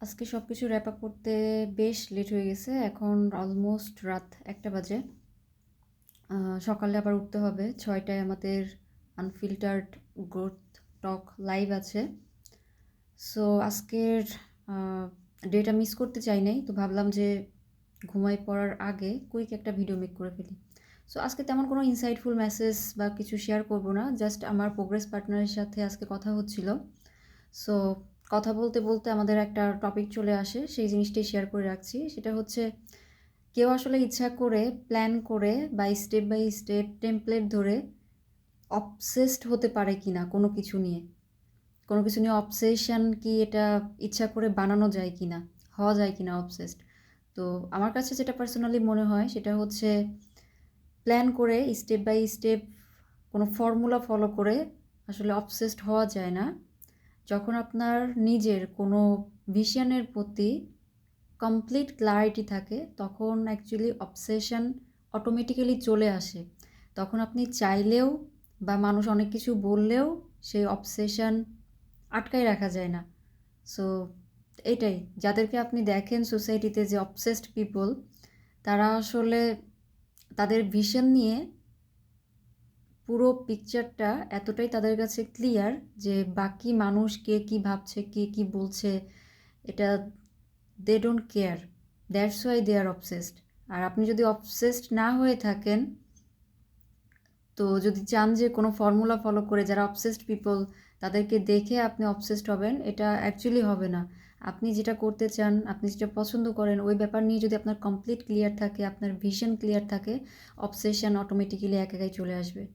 আজকে সব কিছু র্যাপ আপ করতে বেশ লেট হয়ে গেছে। এখন অলমোস্ট রাত 1টা বাজে। সকালে আবার উঠতে হবে 6টায়। আমাদের আনফিল্টার্ড গ্রোথ টক লাইভ আছে। সো আজকের ডেটা মিস করতে চাই নাই, তো ভাবলাম যে ঘুমাই পড়ার আগে কুইক একটা ভিডিও মেক করে ফেলি। সো আজকে তেমন কোনো ইনসাইটফুল মেসেজ বা কিছু শেয়ার করব না, জাস্ট আমার প্রোগ্রেস পার্টনারের সাথে আজকে কথা হচ্ছিল। সো কথা বলতে বলতে আমাদের একটা টপিক চলে আসে, সেই জিনিসটাই শেয়ার করে রাখছি। সেটা হচ্ছে, কেউ আসলে ইচ্ছা করে প্ল্যান করে বাই স্টেপ টেমপ্লেট ধরে অবসেসড হতে পারে কি না কোনো কিছু নিয়ে। কোনো কিছু নিয়ে অবসেশন কি এটা ইচ্ছা করে বানানো যায় কি না, হওয়া যায় কি না অবসেসড। তো আমার কাছে যেটা পার্সোনালি মনে হয় সেটা হচ্ছে, প্ল্যান করে স্টেপ বাই স্টেপ কোনো ফর্মুলা ফলো করে আসলে অবসেসড হওয়া যায় না। যখন আপনার নিজের কোনো ভিশনের প্রতি কমপ্লিট ক্লারিটি থাকে, তখন অ্যাকচুয়ালি অবসেশন অটোমেটিক্যালি চলে আসে। তখন আপনি চাইলেও বা মানুষ অনেক কিছু বললেও সেই অবসেশন আটকায় রাখা যায় না। সো এটাই, যাদেরকে আপনি দেখেন সোসাইটিতে যে অবসেসড পিপল, তারা আসলে তাদের ভিশন নিয়ে পুরো পিকচারটা এতটাই তাদের কাছে ক্লিয়ার যে বাকি মানুষ কে কী ভাবছে, কে কী বলছে, এটা they don't care. That's why they are obsessed. আর আপনি যদি অবসেসড না হয়ে থাকেন, তো যদি চান যে কোনো ফর্মুলা ফলো করে যারা অবসেসড পিপল তাদেরকে দেখে আপনি অবসেসড হবেন, এটা অ্যাকচুয়ালি হবে না। আপনি যেটা করতে চান, আপনি যেটা পছন্দ করেন, ওই ব্যাপার নিয়ে যদি আপনার কমপ্লিট ক্লিয়ার থাকে, আপনার ভিশন ক্লিয়ার থাকে, অবসেশন অটোমেটিক্যালি একাই চলে আসবে।